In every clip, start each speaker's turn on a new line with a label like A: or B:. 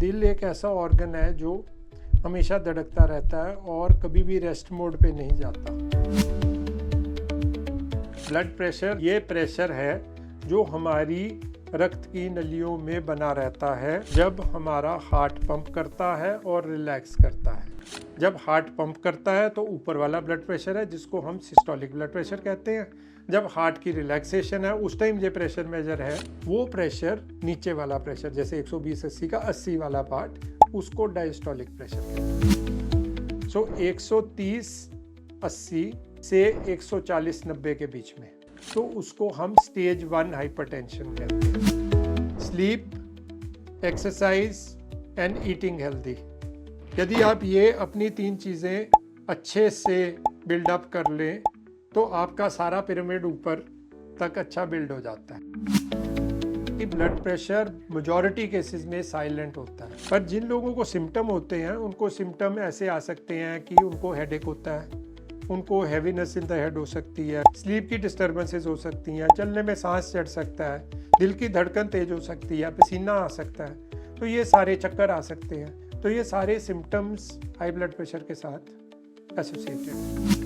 A: दिल एक ऐसा ऑर्गन है जो हमेशा धड़कता रहता है और कभी भी रेस्ट मोड पे नहीं जाता। ब्लड प्रेशर ये प्रेशर है जो हमारी रक्त की नलियों में बना रहता है जब हमारा हार्ट पंप करता है और रिलैक्स करता है। जब हार्ट पंप करता है तो ऊपर वाला ब्लड प्रेशर है जिसको हम सिस्टोलिक ब्लड प्रेशर कहते हैं। जब हार्ट की रिलैक्सेशन है उस टाइम ये प्रेशर मेजर है, वो प्रेशर नीचे वाला प्रेशर जैसे 120/80 का 80 वाला पार्ट, उसको डायस्टोलिक प्रेशर कहते हैं। सो 130/80 से 140/90 के बीच में, तो उसको हम स्टेज 1 हाइपरटेंशन कहते हैं। Sleep, exercise and eating healthy, यदि आप ये अपनी 3 चीज़ें अच्छे से बिल्डअप कर लें तो आपका सारा पिरामिड ऊपर तक अच्छा बिल्ड हो जाता है। कि ब्लड प्रेशर मेजॉरिटी केसेस में साइलेंट होता है, पर जिन लोगों को सिम्टम होते हैं उनको सिम्टम ऐसे आ सकते हैं कि उनको हेडेक होता है, उनको हैवीनेस इन द हेड हो सकती है, स्लीप की डिस्टर्बेंसेस हो सकती हैं, चलने में सांस चढ़ सकता है, दिल की धड़कन तेज हो सकती है, पसीना आ सकता है, तो ये सारे चक्कर आ सकते हैं। तो ये सारे सिम्टम्स हाई ब्लड प्रेशर के साथ एसोसिएटेड।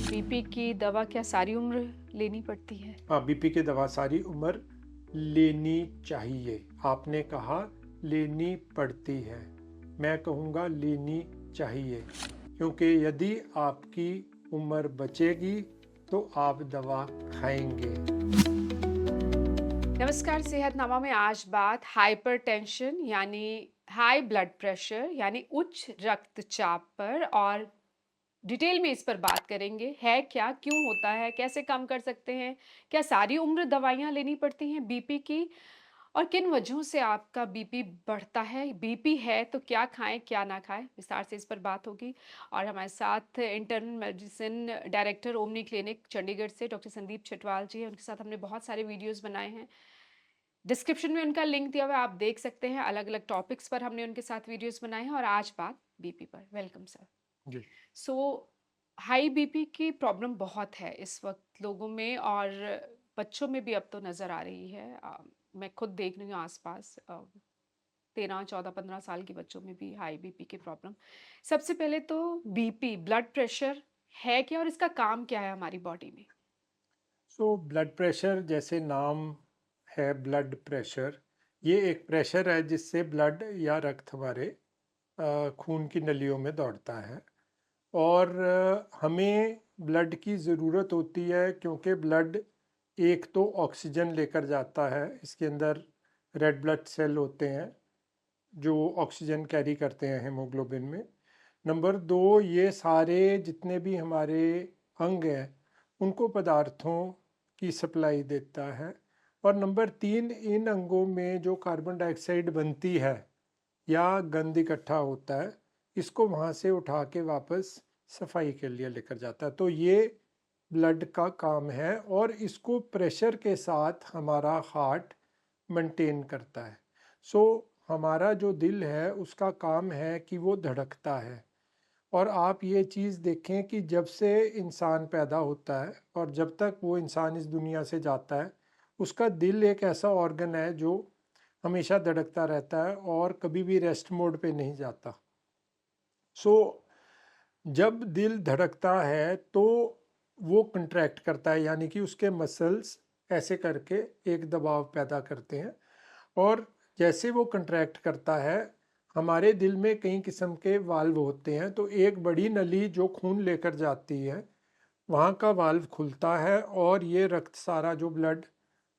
B: बीपी की दवा क्या सारी उम्र लेनी पड़ती है?
A: हाँ, बीपी की दवा सारी उम्र लेनी चाहिए। आपने कहा लेनी पड़ती है, मैं कहूँगा लेनी चाहिए, क्योंकि यदि आपकी उम्र बचेगी तो आप दवा खाएंगे।
B: नमस्कार, सेहतनामा में आज बात हाइपरटेंशन यानी हाई ब्लड प्रेशर यानी उच्च रक्तचाप पर, और डिटेल में इस पर बात करेंगे। है क्या, क्यों होता है, कैसे कम कर सकते हैं, क्या सारी उम्र दवाइयाँ लेनी पड़ती हैं बीपी की, और किन वजहों से आपका बीपी बढ़ता है। बीपी है तो क्या खाएं क्या ना खाएं, विस्तार से इस पर बात होगी। और हमारे साथ internal medicine director omni clinic Chandigarh से डॉक्टर संदीप छटवाल जी हैं। उनके साथ हमने बहुत सारे वीडियोस बनाए हैं, डिस्क्रिप्शन में उनका लिंक दिया हुआ है, आप देख सकते हैं। अलग अलग टॉपिक्स पर हमने उनके साथ वीडियोस बनाए हैं, और आज बात बीपी पर। वेलकम सर
A: जी।
B: सो हाई बीपी की प्रॉब्लम बहुत है इस वक्त लोगों में, और बच्चों में भी अब तो नज़र आ रही है। मैं खुद देख रही हूँ आसपास 13, 14, 15 साल के बच्चों में भी हाई बीपी की प्रॉब्लम। सबसे पहले तो बीपी ब्लड प्रेशर है क्या, और इसका काम क्या है हमारी बॉडी में?
A: सो ब्लड प्रेशर, जैसे नाम है ब्लड प्रेशर, ये एक प्रेशर है जिससे ब्लड या रक्त हमारे खून की नलियों में दौड़ता है, और हमें ब्लड की ज़रूरत होती है क्योंकि ब्लड एक तो ऑक्सीजन लेकर जाता है, इसके अंदर रेड ब्लड सेल होते हैं जो ऑक्सीजन कैरी करते हैं हेमोग्लोबिन में। नंबर 2, ये सारे जितने भी हमारे अंग हैं उनको पदार्थों की सप्लाई देता है। और नंबर 3, इन अंगों में जो कार्बन डाइऑक्साइड बनती है या गंद इकट्ठा होता है, इसको वहाँ से उठा के वापस सफाई के लिए लेकर जाता है। तो ये ब्लड का काम है, और इसको प्रेशर के साथ हमारा हार्ट मेंटेन करता है। सो हमारा जो दिल है उसका काम है कि वो धड़कता है। और आप ये चीज़ देखें कि जब से इंसान पैदा होता है और जब तक वो इंसान इस दुनिया से जाता है, उसका दिल एक ऐसा ऑर्गन है जो हमेशा धड़कता रहता है और कभी भी रेस्ट मोड पे नहीं जाता। सो जब दिल धड़कता है तो वो कंट्रैक्ट करता है, यानी कि उसके मसल्स ऐसे करके एक दबाव पैदा करते हैं, और जैसे वो कंट्रैक्ट करता है, हमारे दिल में कई किस्म के वाल्व होते हैं। तो एक बड़ी नली जो खून लेकर जाती है, वहाँ का वाल्व खुलता है और ये रक्त सारा जो ब्लड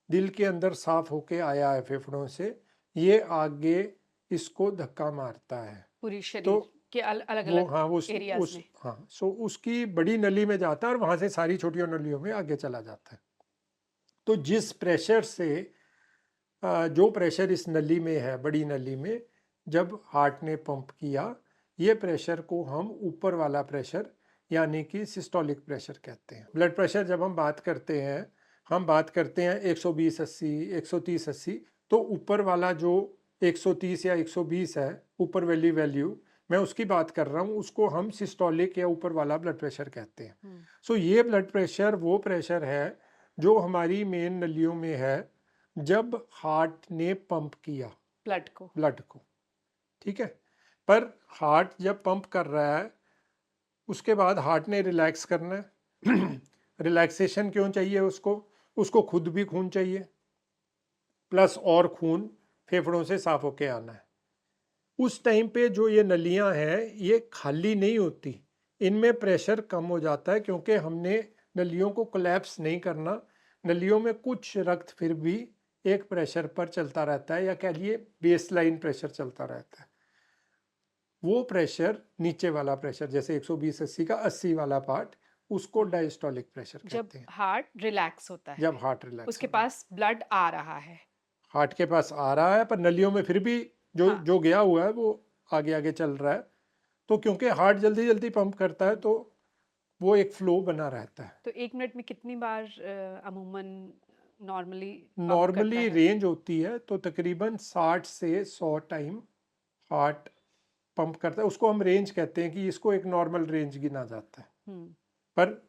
A: दिल के अंदर साफ होके आया है फेफड़ों से, ये आगे इसको धक्का मारता है
B: पूरी शरीर
A: तो
B: के अलग
A: वो
B: अलग एरियाज में।
A: सो उसकी बड़ी नली में जाता है और वहाँ से सारी छोटी नलियों में आगे चला जाता है। तो जिस प्रेशर से जो प्रेशर इस नली में है, बड़ी नली में, जब हार्ट ने पंप किया, ये प्रेशर को हम ऊपर वाला प्रेशर यानी कि सिस्टोलिक प्रेशर कहते हैं। ब्लड प्रेशर जब हम बात करते हैं 120/80, 130/80, तो ऊपर वाला जो 130 या 120 है, ऊपर वाली वैल्यू मैं उसकी बात कर रहा हूँ, उसको हम सिस्टोलिक या ऊपर वाला ब्लड प्रेशर कहते हैं। सो ये ब्लड प्रेशर वो प्रेशर है जो हमारी मेन नलियों में है जब हार्ट ने पंप किया
B: ब्लड को।
A: ठीक ठीक है। पर हार्ट जब पंप कर रहा है उसके बाद हार्ट ने रिलैक्स करना है रिलैक्सेशन क्यों चाहिए उसको खुद भी खून चाहिए, प्लस और खून फेफड़ों से साफ होके आना है। उस टाइम पे जो ये नलियां हैं ये खाली नहीं होती, इनमें प्रेशर कम हो जाता है क्योंकि हमने नलियों को कोलैप्स नहीं करना। नलियों में कुछ रक्त फिर भी एक प्रेशर पर चलता रहता है, या कह लिए बेस लाइन प्रेशर चलता रहता है। वो प्रेशर नीचे वाला प्रेशर जैसे 120-80 का 80 वाला पार्ट, उसको डायस्टोलिक प्रेशर
B: जब
A: कहते हैं।
B: हार्ट रिलैक्स होता है,
A: जब हार्ट रिलैक्स
B: उसके
A: हो रहा है,
B: पास ब्लड आ रहा है।
A: हार्ट के पास आ रहा है पर नलियों में फिर भी जो
B: हाँ,
A: जो गया हुआ है वो आगे आगे चल रहा है। तो क्योंकि हार्ट जल्दी जल्दी पंप करता है तो वो एक फ्लो बना रहता है।
B: तो 1 मिनट में कितनी बार अमूमन नॉर्मली पंप करता
A: नॉर्मली
B: है?
A: रेंज होती है तो तकरीबन 60 से 100 टाइम हार्ट पंप करता है। उसको हम रेंज कहते हैं कि इसको एक नॉर्मल रेंज गिना जाता है।
B: हुँ,
A: पर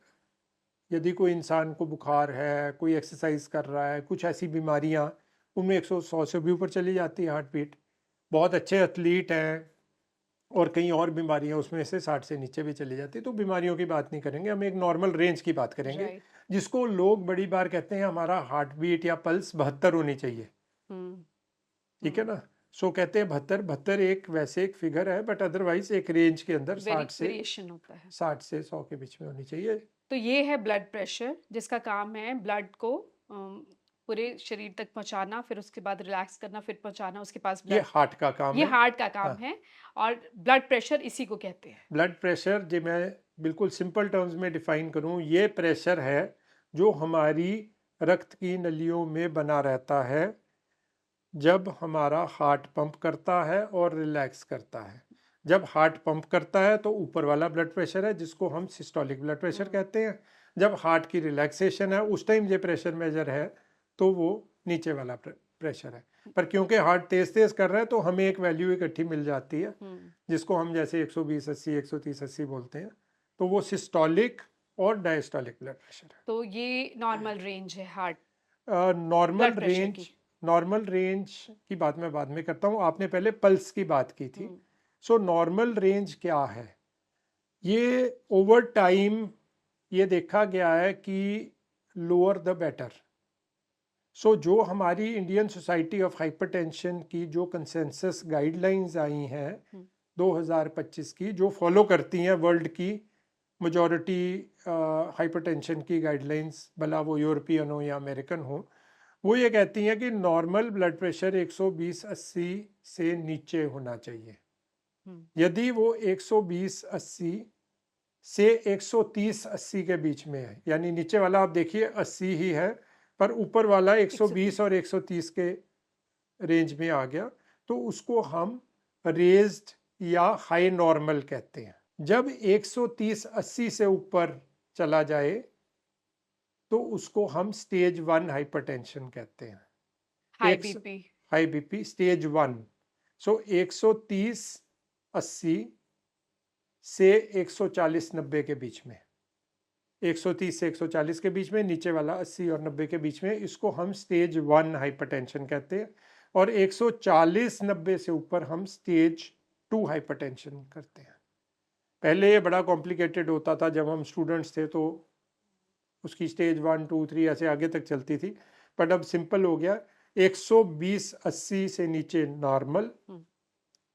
A: यदि कोई इंसान को बुखार है, कोई एक्सरसाइज कर रहा है, कुछ ऐसी बीमारियां, उनमें 100 से भी ऊपर चली जाती है हार्ट बीट। बहुत अच्छे एथलीट हैं और कई और बीमारियां उसमें से 60 से नीचे भी चली जाती है। तो बीमारियों की बात नहीं करेंगे, हम एक नॉर्मल रेंज की बात करेंगे,
B: राइट।
A: जिसको लोग बड़ी बार कहते हैं हमारा हार्ट बीट या पल्स 72 होनी चाहिए।
B: हुँ,
A: ठीक है
B: हुँ।
A: ना। सो कहते हैं 72, 72 एक वैसे एक फिगर है, बट अदरवाइज एक रेंज के अंदर 60 से
B: वेरिएशन होता है।
A: 100 के बीच में होनी चाहिए।
B: तो ये है ब्लड प्रेशर, जिसका काम है ब्लड को पूरे शरीर तक पहुँचाना, फिर उसके बाद रिलैक्स करना, फिर पहुँचाना उसके पास
A: ये
B: ब्लड।
A: हार्ट का काम
B: ये
A: है।
B: हार्ट का काम
A: हाँ,
B: है और ब्लड प्रेशर इसी को कहते हैं।
A: ब्लड प्रेशर जो मैं बिल्कुल सिंपल टर्म्स में डिफाइन करूं, ये प्रेशर है जो हमारी रक्त की नलियों में बना रहता है जब हमारा हार्ट पंप करता है और रिलैक्स करता है। जब हार्ट पंप करता है तो ऊपर वाला ब्लड प्रेशर है जिसको हम सिस्टोलिक ब्लड प्रेशर कहते हैं। जब हार्ट की रिलैक्सेशन है उस टाइम ये प्रेशर मेजर है तो वो नीचे वाला प्रेशर है। पर क्योंकि हार्ट तेज तेज कर रहा है तो हमें एक वैल्यू इकट्ठी मिल जाती है जिसको हम जैसे 120-80, 130-80 बोलते हैं। तो वो सिस्टोलिक और डायस्टोलिक ब्लड प्रेशर है।
B: तो ये नॉर्मल रेंज है heart
A: normal
B: blood pressure
A: range,
B: की।
A: नॉर्मल रेंज की बात मैं बाद में करता हूँ, आपने पहले पल्स की बात की थी। सो नॉर्मल रेंज क्या है, ये ओवर टाइम ये देखा गया है कि लोअर द बेटर। सो जो हमारी इंडियन सोसाइटी ऑफ हाइपरटेंशन की जो कंसेंसस गाइडलाइंस आई हैं 2025 की, जो फॉलो करती हैं वर्ल्ड की मेजॉरिटी हाइपरटेंशन की गाइडलाइंस, भला वो यूरोपियन हो या अमेरिकन हो, वो ये कहती हैं कि नॉर्मल ब्लड प्रेशर 120-80 से नीचे होना चाहिए। यदि वो 120-80 से 130-80 के बीच में है, यानी नीचे वाला आप देखिए 80 ही है पर ऊपर वाला 120 और 130 के रेंज में आ गया, तो उसको हम रेज्ड या हाई नॉर्मल कहते हैं। जब 130-80 से ऊपर चला जाए तो उसको हम स्टेज 1 हाइपरटेंशन कहते हैं।
B: High BP.
A: High BP stage 1। सो 130-80 से 140-90 के बीच में, 130 से 140 के बीच में, नीचे वाला 80 और 90 के बीच में, इसको हम स्टेज 1 हाइपरटेंशन कहते हैं। और 140-90 से ऊपर हम स्टेज 2 हाइपरटेंशन करते हैं। पहले ये बड़ा कॉम्प्लिकेटेड होता था, जब हम स्टूडेंट्स थे तो उसकी स्टेज 1, 2, 3 ऐसे आगे तक चलती थी, बट अब सिंपल हो गया। 120-80 से नीचे नॉर्मल,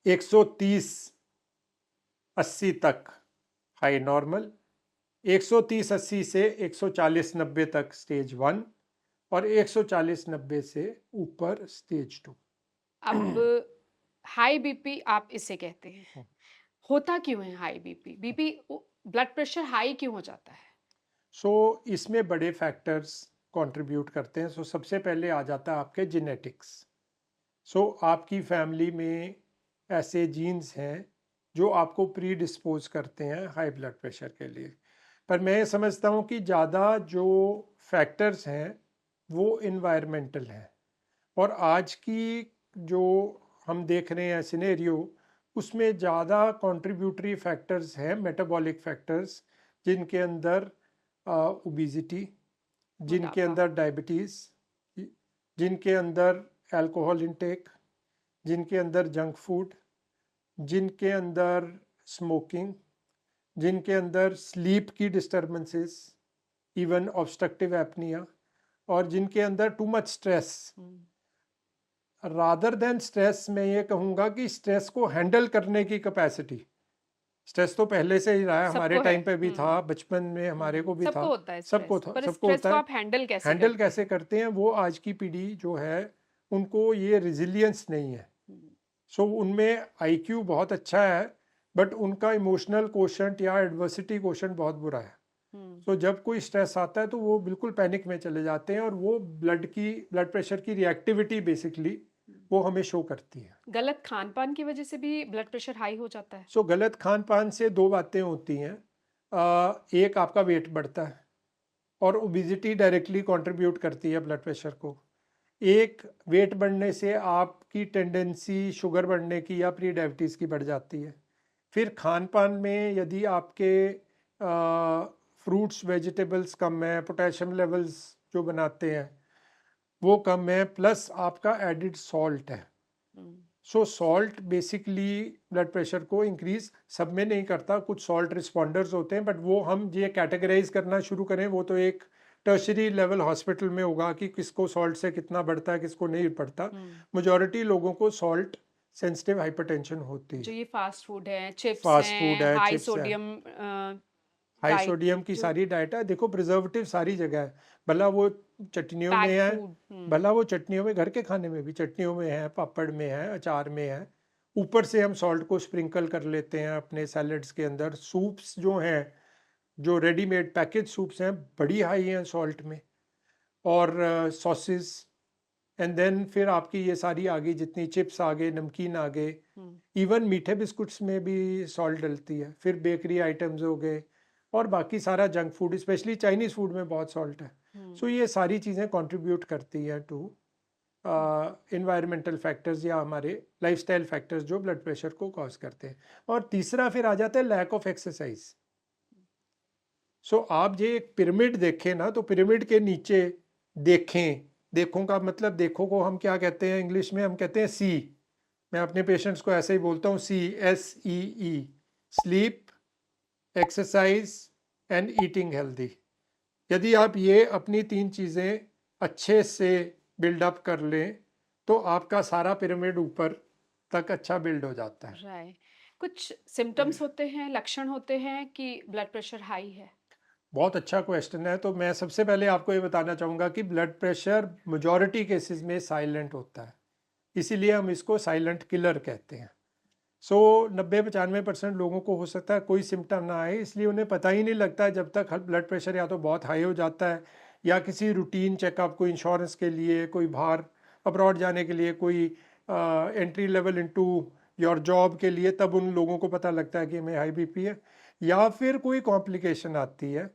A: 130-80 तक हाई नॉर्मल, 130-80 से 140-90 तक स्टेज 1 और 140-90 से ऊपर स्टेज 2।
B: अब हाई बीपी आप इसे कहते हैं, होता क्यों है high BP? BP blood pressure high क्यों हो जाता है?
A: सो इसमें बड़े फैक्टर्स कंट्रीब्यूट करते हैं। सो सबसे पहले आ जाता है आपके जेनेटिक्स। सो आपकी फैमिली में ऐसे जीन्स हैं जो आपको प्री डिस्पोज करते हैं हाई ब्लड प्रेशर के लिए। पर मैं समझता हूँ कि ज़्यादा जो फैक्टर्स हैं वो इन्वायरमेंटल हैं, और आज की जो हम देख रहे हैं सिनेरियो, उसमें ज़्यादा कंट्रीब्यूटरी फैक्टर्स हैं, मेटाबॉलिक फैक्टर्स, जिनके अंदर ओबिजिटी, जिनके
B: मोटापा।
A: अंदर डायबिटीज़, जिनके अंदर अल्कोहल इंटेक, जिनके अंदर जंक फूड, जिनके अंदर स्मोकिंग, जिनके अंदर स्लीप की डिस्टर्बेंसेस, इवन ऑब्स्ट्रक्टिव एपनिया, और जिनके अंदर too much stress. Rather than stress, मैं ये कहूँगा कि स्ट्रेस को हैंडल करने की कैपेसिटी। स्ट्रेस तो पहले से ही रहा है, हमारे
B: सबको है।
A: टाइम पे भी था, बचपन में हमारे को भी था,
B: सबको होता है
A: सबको
B: स्ट्रेस,
A: था,
B: पर
A: सबको
B: स्ट्रेस
A: होता
B: को
A: है।
B: आप हैंडल कैसे
A: हैंडल
B: करते
A: कैसे करते हैं, वो आज की पीढ़ी जो है उनको ये रिजिलियंस नहीं है। सो उनमें आईक्यू बहुत अच्छा है, बट उनका इमोशनल कोशेंट या एडवर्सिटी कोशेंट बहुत बुरा है। तो जब कोई स्ट्रेस आता है तो वो बिल्कुल पैनिक में चले जाते हैं, और वो ब्लड प्रेशर की रिएक्टिविटी बेसिकली वो हमें शो करती है।
B: गलत खान पान की वजह से भी ब्लड प्रेशर हाई हो जाता है?
A: सो गलत खान पान से दो बातें होती हैं। एक, आपका वेट बढ़ता है, और ओबिजिटी डायरेक्टली कंट्रीब्यूट करती है ब्लड प्रेशर को। एक, वेट बढ़ने से आपकी टेंडेंसी शुगर बढ़ने की या प्री डायबिटीज़ की बढ़ जाती है। फिर खान पान में यदि आपके फ्रूट्स वेजिटेबल्स कम है, पोटेशियम लेवल्स जो बनाते हैं वो कम है, प्लस आपका एडिड सॉल्ट है। सो सॉल्ट बेसिकली ब्लड प्रेशर को इंक्रीज सब में नहीं करता, कुछ सॉल्ट रिस्पॉन्डर्स होते हैं, बट वो हम ये कैटेगराइज करना शुरू करें वो तो एक टर्शरी लेवल हॉस्पिटल में होगा कि किसको सॉल्ट से कितना बढ़ता है, किसको नहीं बढ़ता। मेजॉरिटी लोगों को सॉल्ट सेंसिटिव हाइपरटेंशन होती
B: जो
A: है।
B: ये फास्ट फूड है, चिप्स
A: फास्ट फूड
B: हैं,
A: है,
B: हाई
A: चिप्स है,
B: सोडियम
A: हाई
B: डाइट
A: सोडियम की
B: जो
A: सारी डाइट है। देखो, प्रिजर्वेटिव सारी जगह है, भला वो चटनियों में
B: पैक्ड
A: है,
B: फूड।
A: भला वो चटनियों में, घर के खाने में भी चटनियों में है, पापड़ में है, अचार में है। ऊपर से हम सॉल्ट को स्प्रिंकल कर लेते हैं अपने सैलड्स के अंदर। सूप्स जो हैं, जो रेडीमेड पैकेज सूप्स हैं, बड़ी हाई हैं सॉल्ट में, और सॉसेस, एंड देन फिर आपकी ये सारी आ गई, जितनी चिप्स आ गए, नमकीन आ गए, इवन मीठे बिस्कुट्स में भी सॉल्ट डलती है। फिर बेकरी आइटम्स हो गए, और बाकी सारा junk food, specially Chinese food में बहुत सॉल्ट है। सो ये सारी चीज़ें कंट्रीब्यूट करती हैं टू इन्वायरमेंटल फैक्टर्स या हमारे लाइफस्टाइल फैक्टर्स जो ब्लड प्रेशर को कॉज करते हैं। और तीसरा फिर आ जाता है लैक ऑफ एक्सरसाइज। सो आप ये एक पिरामिड देखें ना, तो पिरामिड के नीचे देखें, देखों का मतलब, देखो को हम क्या कहते हैं इंग्लिश में, हम कहते हैं सी। मैं अपने पेशेंट्स को ऐसे ही बोलता हूँ, CSEE, sleep, exercise and eating healthy. यदि आप ये अपनी तीन चीज़ें अच्छे से बिल्डअप कर लें तो आपका सारा पिरामिड ऊपर तक अच्छा बिल्ड हो जाता है।
B: राइट। कुछ सिम्टम्स होते हैं, लक्षण होते हैं कि ब्लड प्रेशर हाई है?
A: बहुत अच्छा क्वेश्चन है। तो मैं सबसे पहले आपको ये बताना चाहूँगा कि ब्लड प्रेशर मेजॉरिटी केसेस में साइलेंट होता है, इसीलिए हम इसको साइलेंट किलर कहते हैं। 90-95% लोगों को हो सकता है कोई सिम्टम ना आए, इसलिए उन्हें पता ही नहीं लगता है जब तक ब्लड प्रेशर या तो बहुत हाई हो जाता है, या किसी रूटीन चेकअप, कोई इंश्योरेंस के लिए, कोई बाहर अब्रॉड जाने के लिए, कोई entry level into your job के लिए, तब उन लोगों को पता लगता है कि हमें हाई बीपी है, या फिर कोई कॉम्प्लिकेशन आती है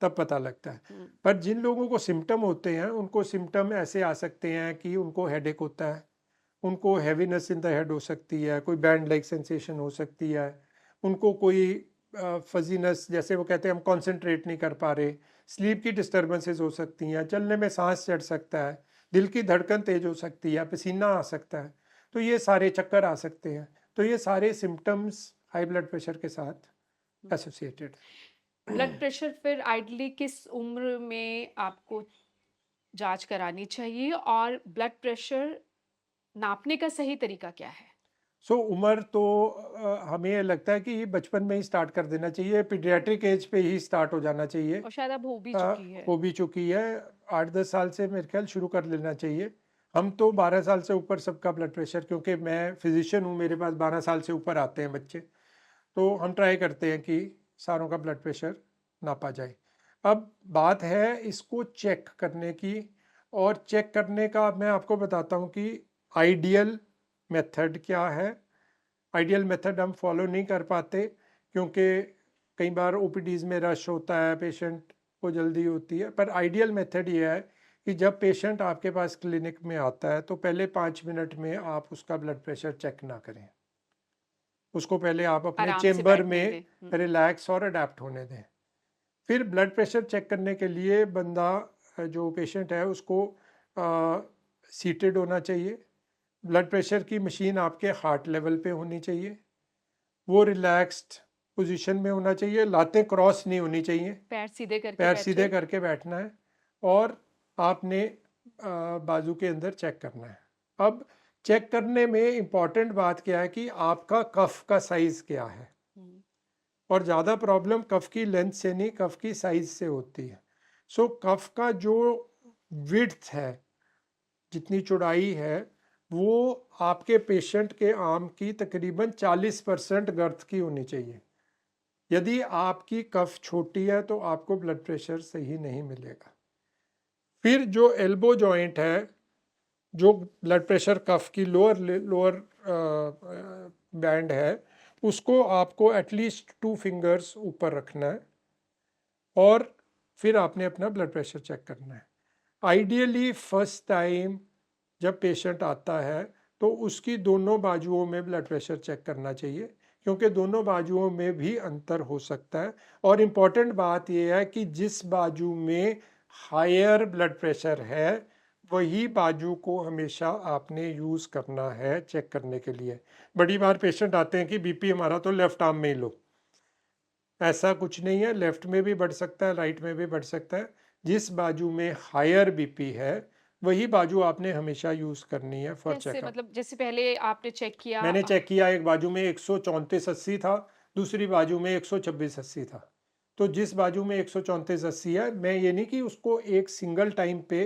A: तब पता लगता है। पर जिन लोगों को सिम्टम होते हैं उनको सिम्टम ऐसे आ सकते हैं कि उनको हेडेक होता है, उनको हैवीनेस इन द हेड हो सकती है, कोई बैंड लाइक सेंसेशन हो सकती है, उनको कोई फजीनेस, जैसे वो कहते हैं हम कंसंट्रेट नहीं कर पा रहे, स्लीप की डिस्टर्बेंसेस हो सकती हैं, चलने में सांस चढ़ सकता है, दिल की धड़कन तेज हो सकती है, पसीना आ सकता है, तो ये सारे चक्कर आ सकते हैं। तो ये सारे सिम्टम्स हाई ब्लड प्रेशर के साथ एसोसिएटेड।
B: ब्लड प्रेशर फिर आइडली किस उम्र में आपको जांच करानी चाहिए, और ब्लड प्रेशर नापने का सही तरीका क्या है?
A: उम्र तो हमें ये लगता है कि बचपन में ही स्टार्ट कर देना चाहिए, पीडियाट्रिक एज पे ही स्टार्ट हो जाना चाहिए।
B: और शायद अब हो भी चुकी है।
A: हो भी चुकी है, 8-10 साल से मेरे ख्याल शुरू कर लेना चाहिए। हम तो 12 साल से ऊपर सबका ब्लड प्रेशर, क्योंकि मैं फिजिशियन हूँ, मेरे पास 12 साल से ऊपर आते हैं बच्चे, तो हम ट्राई करते हैं कि सारों का ब्लड प्रेशर नापा जाए। अब बात है इसको चेक करने की, और चेक करने का मैं आपको बताता हूँ कि आइडियल मेथड क्या है। आइडियल मेथड हम फॉलो नहीं कर पाते, क्योंकि कई बार ओपीडीज़ में रश होता है, पेशेंट को जल्दी होती है। पर आइडियल मेथड ये है कि जब पेशेंट आपके पास क्लिनिक में आता है तो पहले 5 मिनट में आप उसका ब्लड प्रेशर चेक ना करें, उसको पहले आप अपने
B: आराम से
A: चेम्बर
B: बैठने
A: में
B: दें।
A: रिलैक्स और अडेप्ट होने दें। फिर ब्लड प्रेशर चेक करने के लिए बंदा, जो पेशेंट है, उसको सीटेड होना चाहिए। ब्लड प्रेशर की मशीन आपके हार्ट लेवल पे होनी चाहिए। वो रिलैक्स्ड पोजीशन में होना चाहिए, लातें क्रॉस नहीं होनी चाहिए,
B: पैर सीधे करके
A: पैर
B: बैठे।
A: सीधे करके बैठना है और आपने बाजू के अंदर चेक करना है। अब चेक करने में इम्पॉर्टेंट बात क्या है कि आपका कफ का साइज क्या है, और ज़्यादा प्रॉब्लम कफ की लेंथ से नहीं, कफ की साइज से होती है। सो कफ का जो विड्थ है, जितनी चौड़ाई है, वो आपके पेशेंट के आर्म की तकरीबन 40% गर्थ की होनी चाहिए। यदि आपकी कफ छोटी है तो आपको ब्लड प्रेशर सही नहीं मिलेगा। फिर जो एल्बो जॉइंट है, जो ब्लड प्रेशर कफ की लोअर बैंड है, उसको आपको एटलीस्ट 2 फिंगर्स ऊपर रखना है और फिर आपने अपना ब्लड प्रेशर चेक करना है। आइडियली फर्स्ट टाइम जब पेशेंट आता है तो उसकी दोनों बाजुओं में ब्लड प्रेशर चेक करना चाहिए, क्योंकि दोनों बाजुओं में भी अंतर हो सकता है। और इम्पॉर्टेंट बात यह है कि जिस बाजू में हायर ब्लड प्रेशर है वही बाजू को हमेशा आपने यूज़ करना है चेक करने के लिए। बड़ी बार पेशेंट आते हैं कि बीपी हमारा तो लेफ्ट आर्म में ही लो। ऐसा कुछ नहीं है, लेफ्ट में भी बढ़ सकता है, राइट में भी बढ़ सकता है। जिस बाजू में हायर बीपी है वही बाजू आपने हमेशा यूज़ करनी है फॉर
B: कैसे,
A: चेकअप।
B: मतलब जैसे पहले आपने चेक किया,
A: मैंने चेक किया, एक बाजू में 134/80 था, दूसरी बाजू में 126/80 था। तो जिस बाजू में 134/80 है, मैं ये नहीं कि उसको एक सिंगल टाइम पे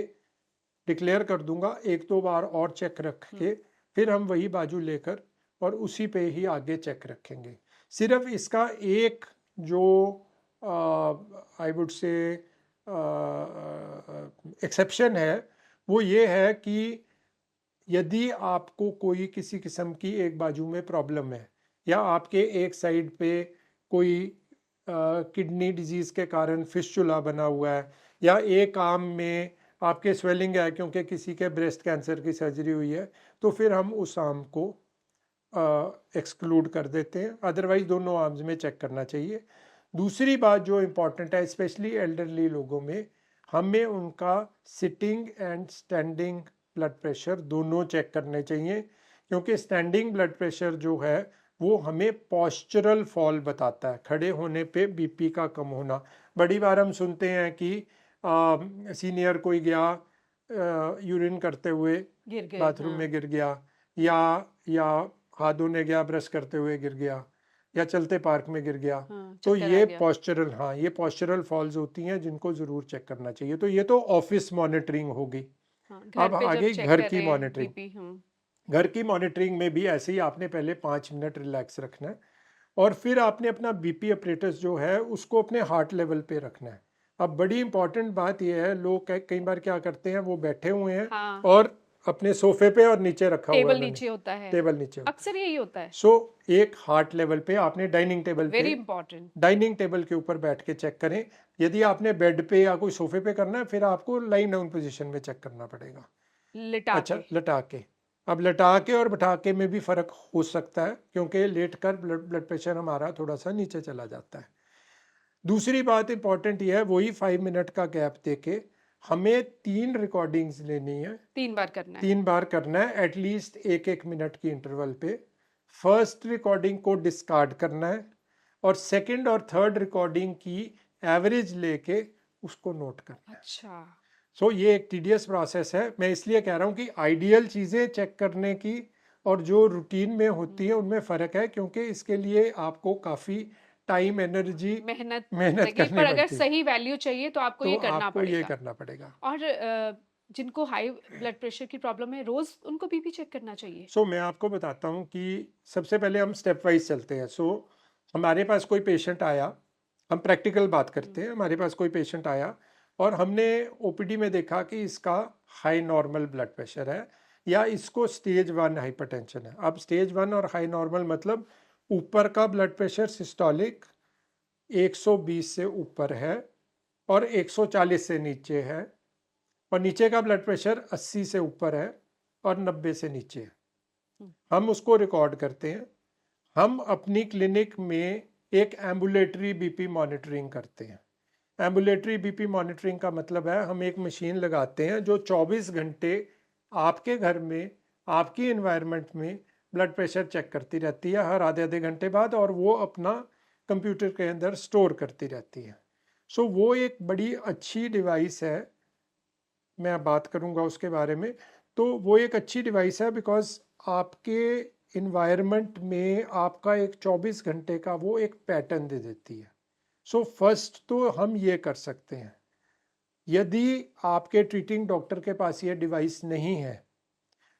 A: डिक्लेयर कर दूंगा, 1-2 बार और चेक रख के फिर हम वही बाजू लेकर और उसी पे ही आगे चेक रखेंगे। सिर्फ इसका एक जो आई वुड से एक्सेप्शन है वो ये है कि यदि आपको कोई किसी किस्म की एक बाजू में प्रॉब्लम है, या आपके एक साइड पे कोई किडनी डिजीज़ के कारण फिस्चुला बना हुआ है, या एक आर्म में आपके स्वेलिंग है क्योंकि किसी के ब्रेस्ट कैंसर की सर्जरी हुई है, तो फिर हम उस आर्म को एक्सक्लूड कर देते हैं। अदरवाइज दोनों आर्म्स में चेक करना चाहिए। दूसरी बात जो इम्पॉर्टेंट है, स्पेशली एल्डरली लोगों में, हमें उनका sitting and standing blood pressure दोनों चेक करने चाहिए, क्योंकि स्टैंडिंग ब्लड प्रेशर जो है वो हमें पॉस्चरल फॉल बताता है, खड़े होने पे बीपी का कम होना। बड़ी बार हम सुनते हैं कि सीनियर कोई गया यूरिन करते हुए
B: गिर गए,
A: बाथरूम
B: हाँ।
A: में गिर गया, या हाथ धोने गया ब्रश करते हुए गिर गया, या चलते पार्क में गिर गया,
B: हाँ,
A: तो
B: चक्कर आ
A: ये
B: गया।
A: पॉस्चरल, हाँ, ये पॉस्चरल फॉल्स होती हैं जिनको ज़रूर चेक करना चाहिए। तो ये तो ऑफिस मॉनिटरिंग होगी।
B: हाँ, घर
A: अब
B: पे
A: आ
B: जब
A: गई
B: चेक
A: घर
B: कर
A: की
B: रहे हैं
A: मॉनिटरिंग।
B: बीपी,
A: घर की मॉनिटरिंग में भी ऐसे ही आपने पहले 5 मिनट रिलैक्स रखना है और फिर आपने अपना बीपी अपरेटस जो है उसको अपने हार्ट लेवल पे रखना है। अब बड़ी इंपॉर्टेंट बात यह है, लोग कई बार क्या करते हैं, वो बैठे हुए हैं
B: हाँ,
A: और अपने सोफे पे और नीचे रखा हुआ है
B: टेबल
A: मैंने,
B: नीचे होता है,
A: टेबल नीचे होता है।
B: अक्सर यही होता है।
A: सो एक हार्ट लेवल पे आपने डाइनिंग टेबल
B: वेरी
A: पे,
B: इंपॉर्टेंट।
A: डाइनिंग टेबल के ऊपर बैठ के चेक करें। यदि आपने बेड पे या कोई सोफे पे करना है फिर आपको लाइन डाउन पोजीशन में चेक करना पड़ेगा।
B: लिटा
A: अच्छा,
B: के।
A: लटा के। अब लटा के और बैठा के में भी फ़र्क हो सकता है, क्योंकि लेट कर ब्लड प्रेशर हमारा थोड़ा सा नीचे चला जाता है। दूसरी बात इंपॉर्टेंट ये है, वही 5 मिनट का गैप देके हमें 3 रिकॉर्डिंग्स लेनी है,
B: 3 बार करना है।
A: 3 बार करना है, एटलीस्ट 1-1 मिनट की इंटरवल पे। फर्स्ट रिकॉर्डिंग को डिस्कार्ड करना है और सेकंड और थर्ड रिकॉर्डिंग की एवरेज लेके उसको नोट करना है।
B: अच्छा,
A: सो ये एक टीडियस प्रोसेस है। मैं इसलिए कह रहा हूँ कि आइडियल चीज़ें चेक करने की और जो रूटीन में होती है उनमें फ़र्क है, क्योंकि इसके लिए आपको काफ़ी टाइम, एनर्जी,
B: मेहनत
A: मेहनत
B: लगी,
A: करनी
B: पर अगर
A: पड़ती है,
B: सही वैल्यू चाहिए तो आपको
A: तो
B: ये करना
A: आपको ये
B: पड़ेगा।
A: करना पड़ेगा।
B: और जिनको हाई ब्लड प्रेशर की प्रॉब्लम है, रोज उनको बीपी चेक करना चाहिए।
A: सो मैं आपको बताता हूँ कि सबसे पहले हम स्टेप वाइज चलते हैं। सो हमारे पास कोई पेशेंट आया, हम प्रैक्टिकल बात करते हैं। हमारे पास कोई पेशेंट आया और हमने ओपीडी में देखा कि इसका हाई नॉर्मल ब्लड प्रेशर है या इसको स्टेज 1 हाइपरटेंशन है। अब स्टेज 1 और हाई नॉर्मल मतलब ऊपर का ब्लड प्रेशर सिस्टोलिक 120 से ऊपर है और 140 से नीचे है, और नीचे का ब्लड प्रेशर 80 से ऊपर है और 90 से नीचे है। हम उसको रिकॉर्ड करते हैं। हम अपनी क्लिनिक में एक एम्बुलेटरी बीपी मॉनिटरिंग करते हैं। एम्बुलेटरी बीपी मॉनिटरिंग का मतलब है हम एक मशीन लगाते हैं जो 24 घंटे आपके घर में, आपकी एनवायरनमेंट में ब्लड प्रेशर चेक करती रहती है हर आधे घंटे बाद, और वो अपना कंप्यूटर के अंदर स्टोर करती रहती है। सो वो एक बड़ी अच्छी डिवाइस है, मैं बात करूँगा उसके बारे में। तो वो एक अच्छी डिवाइस है बिकॉज आपके इन्वायरमेंट में आपका एक 24 घंटे का वो एक पैटर्न दे देती है। सो फर्स्ट तो हम ये कर सकते हैं, यदि आपके ट्रीटिंग डॉक्टर के पास ये डिवाइस नहीं है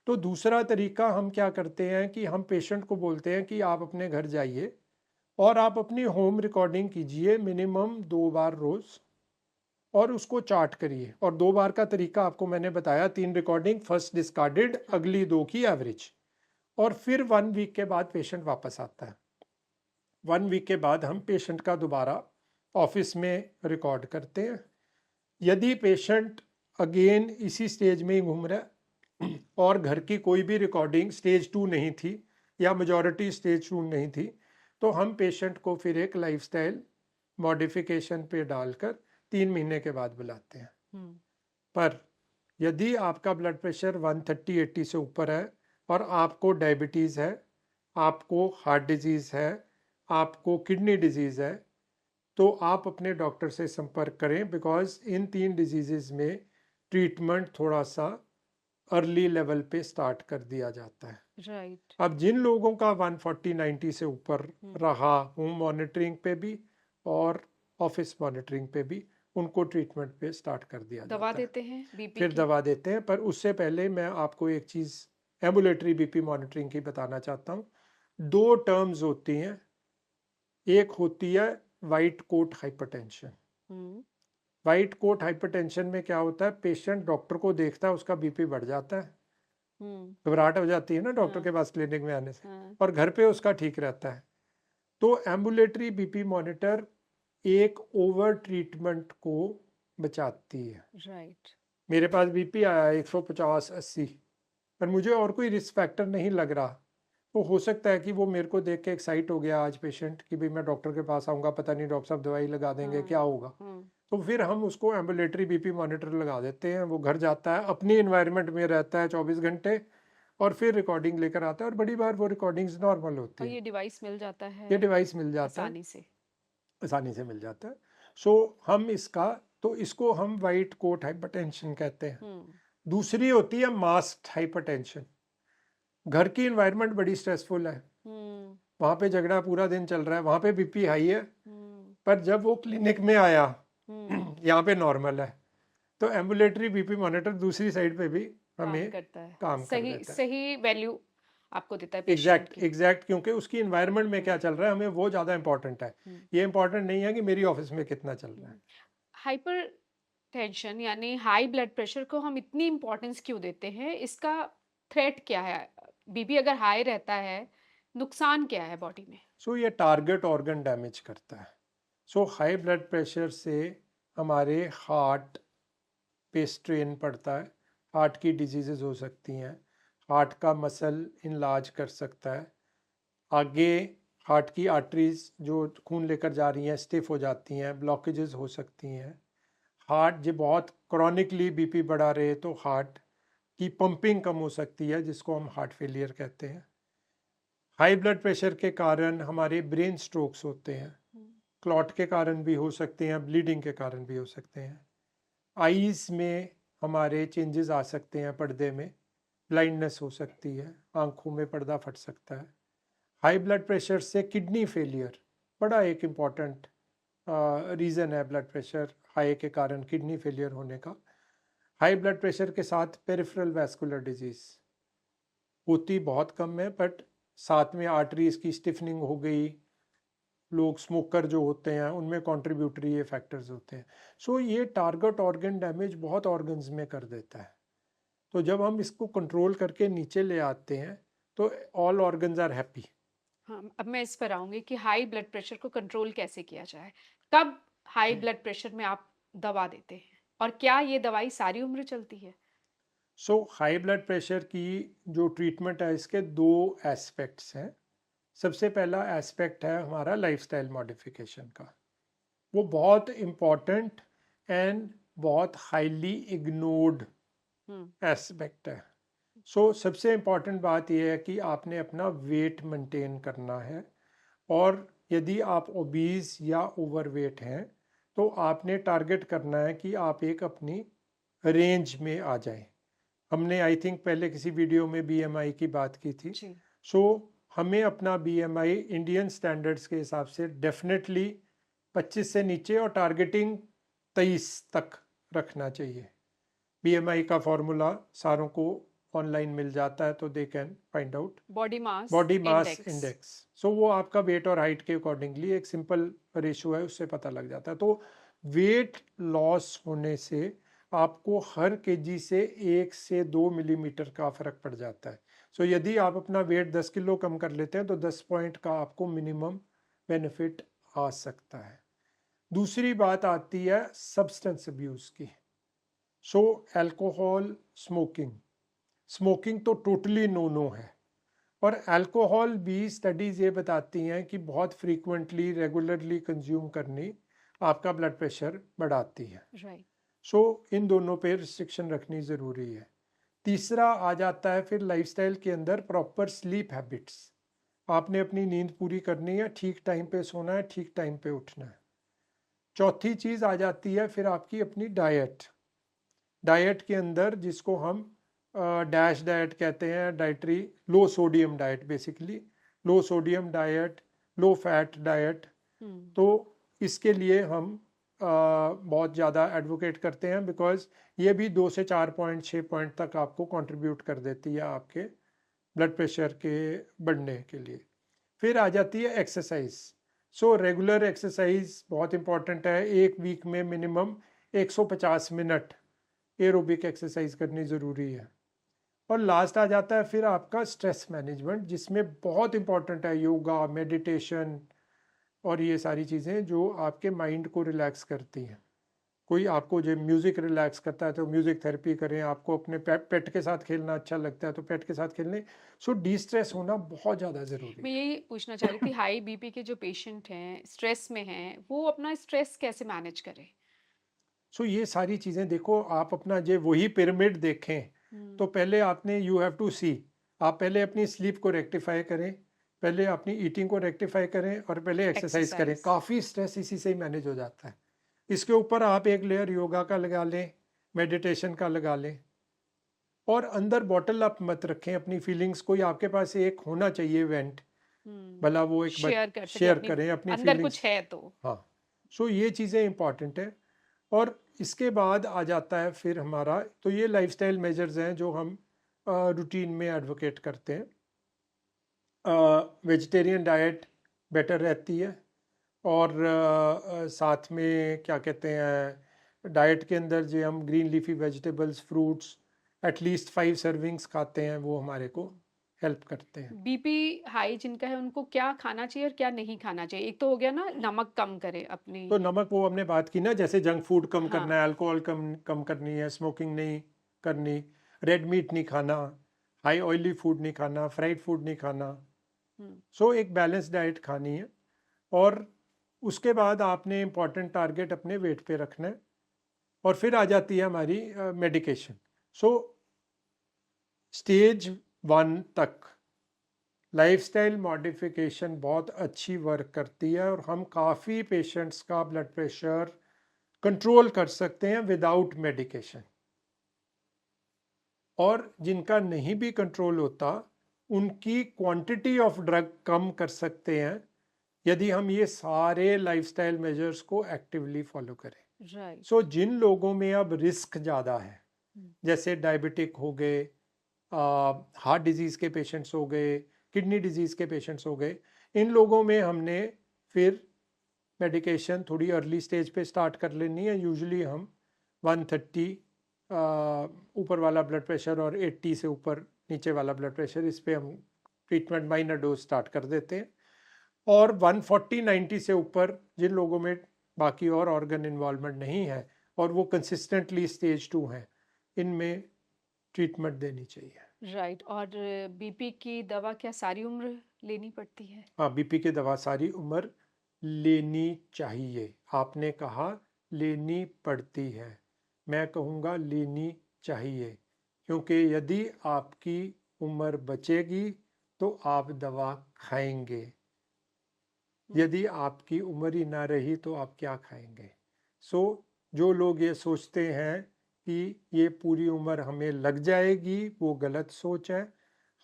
A: तो दूसरा तरीका हम क्या करते हैं कि हम पेशेंट को बोलते हैं कि आप अपने घर जाइए और आप अपनी होम रिकॉर्डिंग कीजिए मिनिमम 2 बार रोज़, और उसको चार्ट करिए। और 2 बार का तरीका आपको मैंने बताया, 3 रिकॉर्डिंग, फर्स्ट डिस्कार्डेड, अगली 2 की एवरेज। और फिर 1 वीक के बाद पेशेंट वापस आता है। 1 वीक के बाद हम पेशेंट का दोबारा ऑफिस में रिकॉर्ड करते हैं। यदि पेशेंट अगेन इसी स्टेज में ही घूम रहा है और घर की कोई भी रिकॉर्डिंग स्टेज 2 नहीं थी या मेजॉरिटी स्टेज 2 नहीं थी, तो हम पेशेंट को फिर एक लाइफस्टाइल मॉडिफिकेशन पे डालकर 3 महीने के बाद बुलाते हैं। पर यदि आपका ब्लड प्रेशर 130/80 से ऊपर है और आपको डायबिटीज़ है, आपको हार्ट डिजीज़ है, आपको किडनी डिजीज़ है, तो आप अपने डॉक्टर से संपर्क करें, बिकॉज इन 3 डिजीज़ में ट्रीटमेंट थोड़ा सा अर्ली लेवल पे स्टार्ट कर दिया जाता है।
B: राइट।
A: अब जिन लोगों का 140/90 से ऊपर रहा, होम मॉनिटरिंग पे भी और ऑफिस मॉनिटरिंग पे भी, उनको ट्रीटमेंट पे स्टार्ट कर दिया
B: दवा
A: जाता है।
B: देते हैं बीपी
A: फिर
B: की?
A: दवा देते हैं, पर उससे पहले मैं आपको एक चीज़ एम्बुलेटरी बीपी मॉनिटरिंग की बताना चाहता हूँ। 2 टर्म्स होती हैं, एक होती है white coat hypertension. White coat hypertension में क्या होता है, पेशेंट डॉक्टर को देखता है, उसका बीपी बढ़ जाता है, घबराहट हो जाती है ना डॉक्टर के पास क्लिनिक में आने से, और घर पे उसका ठीक रहता है। तो एम्बुलेटरी बीपी मॉनिटर एक ओवर ट्रीटमेंट को बचाती है।
B: राइट।
A: मेरे पास बीपी आया 150/80, पर मुझे और कोई रिस्क फैक्टर नहीं लग रहा, तो हो सकता है कि वो मेरे को देख के एक्साइट हो गया आज पेशेंट कि भाई मैं डॉक्टर के पास आऊँगा, पता नहीं डॉक्टर साहब दवाई लगा देंगे, क्या होगा। तो फिर हम उसको एम्बुलेटरी बीपी मॉनिटर लगा देते हैं, वो घर जाता है, अपनी इन्वायरमेंट में रहता है 24 घंटे, और फिर रिकॉर्डिंग लेकर आता है, और बड़ी बार वो रिकॉर्डिंग्स नॉर्मल होती
B: और
A: है।
B: ये डिवाइस मिल जाता है
A: ये डिवाइस मिल जाता है, आसानी से मिल जाता है। सो हम इसको हम वाइट कोट हाइपरटेंशन कहते हैं। दूसरी होती है मास्क्ड हाइपरटेंशन। घर की इन्वायरमेंट बड़ी स्ट्रेसफुल है, वहाँ पे झगड़ा पूरा दिन चल रहा है, वहाँ पे बीपी हाई है, पर जब वो क्लिनिक में आया यहाँ पे नॉर्मल है, तो एम्बुलेटरी बीपी मॉनिटर दूसरी साइड पे भी हमें काम कर देता है।
B: सही वैल्यू आपको देता है पेशेंट की।
A: एग्जैक्ट, क्योंकि उसकी इन्वायरमेंट में क्या चल रहा है हमें वो ज़्यादा इंपॉर्टेंट है। ये इंपॉर्टेंट नहीं है कि मेरी ऑफिस में कितना चल रहा है।
B: हाइपर टेंशन यानी हाई ब्लड प्रेशर को हम इतनी इम्पोर्टेंस क्यों देते हैं? इसका थ्रेट क्या है? बीपी अगर हाई रहता है, नुकसान क्या है बॉडी में?
A: सो ये टारगेट ऑर्गन डैमेज करता है। सो हाई ब्लड प्रेशर से हमारे हार्ट पे स्ट्रेन पड़ता है, हार्ट की डिजीज़ेज हो सकती हैं, हार्ट का मसल इनलार्ज कर सकता है, आगे हार्ट की आर्टरीज जो खून लेकर जा रही हैं स्टिफ हो जाती हैं, ब्लॉकेजेस हो सकती हैं। हार्ट जो बहुत क्रॉनिकली बीपी बढ़ा रहे तो हार्ट की पंपिंग कम हो सकती है, जिसको हम हार्ट फेलियर कहते हैं। हाई ब्लड प्रेशर के कारण हमारे ब्रेन स्ट्रोक्स होते हैं, क्लॉट के कारण भी हो सकते हैं, ब्लीडिंग के कारण भी हो सकते हैं। आईज में हमारे चेंजेस आ सकते हैं, पर्दे में ब्लाइंडनेस हो सकती है, आंखों में पर्दा फट सकता है। हाई ब्लड प्रेशर से किडनी फेलियर बड़ा एक इम्पॉर्टेंट रीज़न है ब्लड प्रेशर हाई के कारण किडनी फेलियर होने का। हाई ब्लड प्रेशर के साथ पेरिफेरल वैस्कुलर डिजीज़ होती बहुत कम है, बट साथ में आर्टरीज की स्टिफनिंग हो गई, लोग स्मोकर जो होते हैं उनमें कंट्रीब्यूटरी ये फैक्टर्स होते हैं। सो ये टारगेट ऑर्गन डैमेज बहुत ऑर्गन्स में कर देता है। तो जब हम इसको कंट्रोल करके नीचे ले आते हैं तो ऑल ऑर्गन्स आर हैप्पी।
B: हाँ, अब मैं इस पर आऊंगी कि हाई ब्लड प्रेशर को कंट्रोल कैसे किया जाए। कब हाई ब्लड प्रेशर में आप दवा देते हैं और क्या ये दवाई सारी उम्र चलती है?
A: सो हाई ब्लड प्रेशर की जो ट्रीटमेंट है इसके 2 एस्पेक्ट्स हैं। सबसे पहला एस्पेक्ट है हमारा लाइफस्टाइल मॉडिफिकेशन का। वो बहुत इम्पॉर्टेंट एंड बहुत हाईली इग्नोर्ड एस्पेक्ट है। सो सबसे इम्पॉर्टेंट बात यह है कि आपने अपना वेट मेंटेन करना है, और यदि आप ओबीज या ओवरवेट हैं तो आपने टारगेट करना है कि आप एक अपनी रेंज में आ जाएं। हमने आई थिंक पहले किसी वीडियो में बीएमआई की बात की थी।
B: जी।
A: सो हमें अपना बीएमआई इंडियन स्टैंडर्ड्स के हिसाब से डेफिनेटली 25 से नीचे और टारगेटिंग 23 तक रखना चाहिए। बीएमआई का फॉर्मूला सारों को ऑनलाइन मिल जाता है, तो they can find out.
B: Body mass
A: body mass
B: index.
A: Index, so वो आपका वेट और हाइट के अकॉर्डिंगली एक सिंपल रेशियो है, उससे पता लग जाता है। तो वेट लॉस होने से आपको हर केजी से 1 से 2 मिलीमीटर का फर्क पड़ जाता है। सो यदि आप अपना वेट 10 किलो कम कर लेते हैं तो 10 पॉइंट का आपको मिनिमम बेनिफिट आ सकता है। दूसरी बात आती है सब्सटेंस अब्यूज की। सो अल्कोहल, स्मोकिंग तो टोटली नो नो है, और अल्कोहल भी स्टडीज़ ये बताती हैं कि बहुत फ्रीक्वेंटली रेगुलरली कंज्यूम करनी आपका ब्लड प्रेशर बढ़ाती है।
B: राइट।
A: सो इन दोनों पे रिस्ट्रिक्शन रखनी ज़रूरी है। तीसरा आ जाता है फिर लाइफस्टाइल के अंदर प्रॉपर स्लीप हैबिट्स। आपने अपनी नींद पूरी करनी है, ठीक टाइम पे सोना है, ठीक टाइम पे उठना है। चौथी चीज़ आ जाती है फिर आपकी अपनी डाइट के अंदर, जिसको हम डैश डाइट कहते हैं, dietary low sodium diet, basically low sodium diet, low fat diet. तो इसके लिए हम बहुत ज़्यादा एडवोकेट करते हैं, बिकॉज ये भी 2 से 4 पॉइंट 6 पॉइंट तक आपको कंट्रीब्यूट कर देती है आपके ब्लड प्रेशर के बढ़ने के लिए। फिर आ जाती है एक्सरसाइज। सो रेगुलर एक्सरसाइज बहुत इंपॉर्टेंट है। एक वीक में मिनिमम 150 मिनट एरोबिक एक्सरसाइज करनी ज़रूरी है। और लास्ट आ जाता है फिर आपका स्ट्रेस मैनेजमेंट, जिसमें बहुत इंपॉर्टेंट है योगा, मेडिटेशन और ये सारी चीज़ें जो आपके माइंड को रिलैक्स करती हैं। कोई आपको जो म्यूज़िक रिलैक्स करता है तो म्यूज़िक थेरेपी करें, आपको अपने पेट के साथ खेलना अच्छा लगता है तो पेट के साथ खेलने। सो डी स्ट्रेस होना बहुत ज़्यादा ज़रूरी
B: मैं
A: है।
B: यही पूछना चाह रही थी, हाई बीपी के जो पेशेंट हैं, स्ट्रेस में हैं, वो अपना स्ट्रेस कैसे मैनेज करें?
A: सो ये सारी चीज़ें देखो, आप अपना जो वही पिरामिड देखें तो पहले आपने यू हैव टू सी, आप पहले अपनी स्लीप को रेक्टिफाई करें, पहले अपनी ईटिंग को रेक्टिफाई करें, और पहले एक्सरसाइज करें।
B: एक्सरसाइज।
A: काफ़ी स्ट्रेस इसी से ही मैनेज हो जाता है। इसके ऊपर आप एक लेयर योगा का लगा लें, मेडिटेशन का लगा लें, और अंदर बॉटल अप मत रखें अपनी फीलिंग्स को। आपके पास एक होना चाहिए वेंट, भला वो एक
B: शेयर कर सके
A: शेयर
B: अपनी,
A: करें अपनी
B: अंदर
A: फीलिंग्स।
B: कुछ है तो।
A: हाँ, सो ये चीज़ें इंपॉर्टेंट है। और इसके बाद आ जाता है फिर हमारा, तो ये लाइफस्टाइल मेजर्स हैं जो हम रूटीन में एडवोकेट करते हैं। वेजिटेरियन डाइट बेटर रहती है, और साथ में क्या कहते हैं, डाइट के अंदर जो हम green leafy vegetables, fruits at least 5 servings खाते हैं, वो हमारे को हेल्प करते हैं।
B: बीपी हाई जिनका है उनको क्या खाना चाहिए और क्या नहीं खाना चाहिए? एक तो हो गया ना, नमक कम करे अपनी।
A: तो नमक वो हमने बात की ना, जैसे जंक फूड कम
B: हाँ।
A: करना है, अल्कोहल कम कम करनी है, स्मोकिंग नहीं करनी, रेड मीट नहीं खाना, हाई ऑयली फूड नहीं खाना, फ्राइड फूड नहीं खाना। सो एक बैलेंस डाइट खानी है। और उसके बाद आपने इम्पॉर्टेंट टारगेट अपने वेट पे रखना है। और फिर आ जाती है हमारी मेडिकेशन। सो स्टेज 1 तक लाइफस्टाइल मॉडिफिकेशन बहुत अच्छी वर्क करती है, और हम काफ़ी पेशेंट्स का ब्लड प्रेशर कंट्रोल कर सकते हैं विदाउट मेडिकेशन। और जिनका नहीं भी कंट्रोल होता, उनकी क्वांटिटी ऑफ ड्रग कम कर सकते हैं यदि हम ये सारे लाइफस्टाइल मेजर्स को एक्टिवली फॉलो करें।
B: राइट।
A: सो जिन लोगों में अब रिस्क ज़्यादा है, जैसे डायबिटिक हो गए, हार्ट डिजीज़ के पेशेंट्स हो गए, किडनी डिजीज़ के पेशेंट्स हो गए, इन लोगों में हमने फिर मेडिकेशन थोड़ी अर्ली स्टेज पे स्टार्ट कर लेनी है। यूजुअली हम 130 ऊपर वाला ब्लड प्रेशर और 80 से ऊपर नीचे वाला ब्लड प्रेशर, इस पे हम ट्रीटमेंट माइनर डोज स्टार्ट कर देते हैं। और 140-90 से ऊपर जिन लोगों में बाकी और ऑर्गन इन्वॉल्वमेंट नहीं है और वो कंसिस्टेंटली स्टेज 2 हैं, इनमें ट्रीटमेंट देनी चाहिए।
B: राइट। और बीपी की दवा क्या सारी उम्र लेनी पड़ती है?
A: हाँ, बीपी की दवा सारी उम्र लेनी चाहिए। आपने कहा लेनी पड़ती है, मैं कहूँगा लेनी चाहिए, क्योंकि यदि आपकी उम्र बचेगी तो आप दवा खाएंगे, यदि आपकी उम्र ही ना रही तो आप क्या खाएंगे। सो जो लोग ये सोचते हैं कि ये पूरी उम्र हमें लग जाएगी, वो गलत सोच है।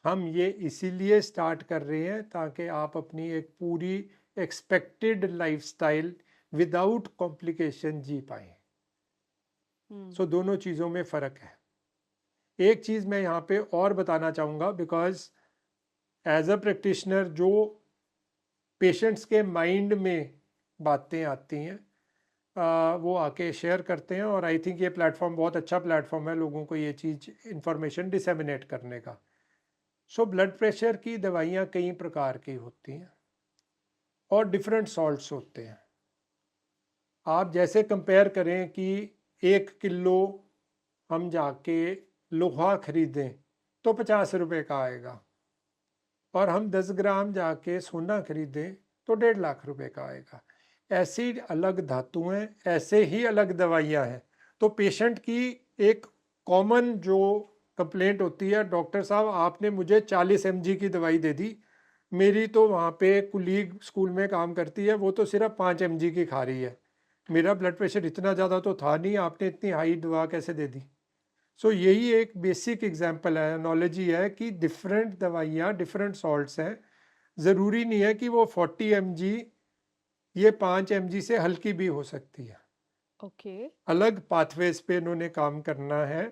A: हम ये इसीलिए स्टार्ट कर रहे हैं ताकि आप अपनी एक पूरी एक्सपेक्टेड लाइफस्टाइल विदाउट कॉम्प्लिकेशन जी पाएं। सो दोनों चीज़ों में फ़र्क है। एक चीज़ मैं यहाँ पे और बताना चाहूँगा, बिकॉज एज अ प्रैक्टिशनर जो पेशेंट्स के माइंड में बातें आती हैं वो आके शेयर करते हैं, और आई थिंक ये प्लेटफॉर्म बहुत अच्छा प्लेटफॉर्म है लोगों को ये चीज़ इंफॉर्मेशन डिसेमिनेट करने का। सो ब्लड प्रेशर की दवाइयाँ कई प्रकार की होती हैं और डिफरेंट सॉल्ट्स होते हैं। आप जैसे कंपेयर करें कि 1 किलो हम जाके लोहा खरीदें तो 50 रुपए का आएगा, और हम 10 ग्राम जाके सोना खरीदें तो 1.5 लाख रुपए का आएगा। ऐसी अलग धातुएं, ऐसे ही अलग दवाइयाँ हैं। तो पेशेंट की एक कॉमन जो कंप्लेंट होती है, डॉक्टर साहब आपने मुझे 40 mg की दवाई दे दी, मेरी तो वहाँ पे कुलीग स्कूल में काम करती है, वो तो सिर्फ 5 mg की खा रही है, मेरा ब्लड प्रेशर इतना ज़्यादा तो था नहीं, आपने इतनी हाई दवा कैसे दे दी। सो यही एक बेसिक एग्जांपल है, नॉलेज ही है कि डिफरेंट दवाइयाँ डिफरेंट सॉल्ट्स हैं। ज़रूरी नहीं है कि वो 40 mg ये 5 mg से हल्की भी हो सकती है।
B: ओके।
A: अलग पाथवेज पे इन्होंने काम करना है।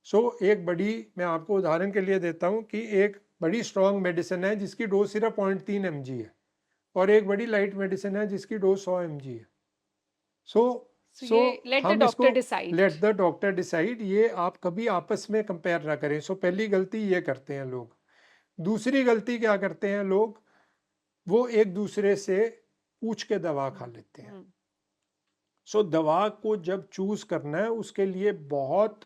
A: सो एक बड़ी, मैं आपको उदाहरण के लिए देता हूँ कि एक बड़ी स्ट्रॉन्ग मेडिसिन है जिसकी डोज सिर्फ 0.3 mg है, और एक बड़ी लाइट मेडिसिन है जिसकी डोज 100 mg है। सो
B: सो
A: सो
B: ये लेट द
A: हम इसको
B: doctor decide.
A: Let the doctor decide, ये आप कभी आपस में कंपेयर ना करें। सो पहली गलती ये करते हैं लोग। दूसरी गलती क्या करते हैं लोग, वो एक दूसरे से पूछ के दवा खा लेते हैं। सो दवा को जब चूज करना है उसके लिए बहुत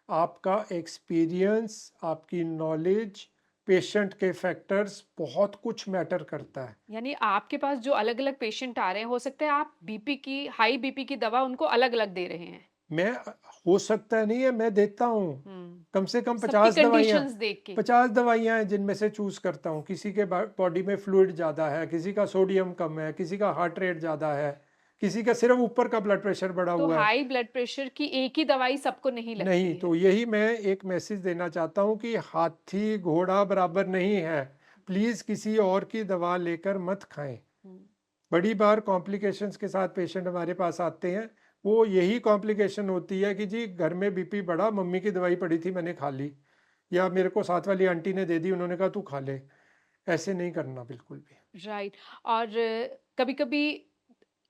A: आपका एक्सपीरियंस, आपकी नॉलेज, पेशेंट के फैक्टर्स, बहुत कुछ मैटर करता है।
B: यानी आपके पास जो अलग अलग पेशेंट आ रहे हैं, हो सकता है आप बीपी की, हाई बीपी की दवा उनको अलग अलग दे रहे हैं।
A: मैं, हो सकता नहीं है, मैं देता हूँ कम से कम
B: सबकी
A: 50 दवाइयाँ।
B: कंडीशंस देख के।
A: 50 दवाइयाँ हैं जिनमें से चूज करता हूँ। किसी के बॉडी में फ्लूइड ज़्यादा है, किसी का सोडियम कम है, किसी का हार्ट रेट ज़्यादा है, किसी का सिर्फ ऊपर का ब्लड प्रेशर बढ़ा
B: तो
A: हुआ है।
B: हाई ब्लड प्रेशर की एक ही दवाई सबको नहीं लगती
A: नहीं,
B: है।
A: तो यही मैं एक मैसेज देना चाहता हूँ कि हाथी घोड़ा बराबर नहीं है। प्लीज़ किसी और की दवा लेकर मत खाएं। बड़ी बार कॉम्प्लिकेशंस के साथ पेशेंट हमारे पास आते हैं, वो यही कॉम्प्लिकेशन होती है कि जी घर में बीपी बढ़ा, मम्मी की दवाई पड़ी थी मैंने खा ली, या मेरे को साथ वाली आंटी ने दे दी, उन्होंने कहा तू खा ले। ऐसे नहीं करना बिल्कुल भी।
B: राइट। और कभी कभी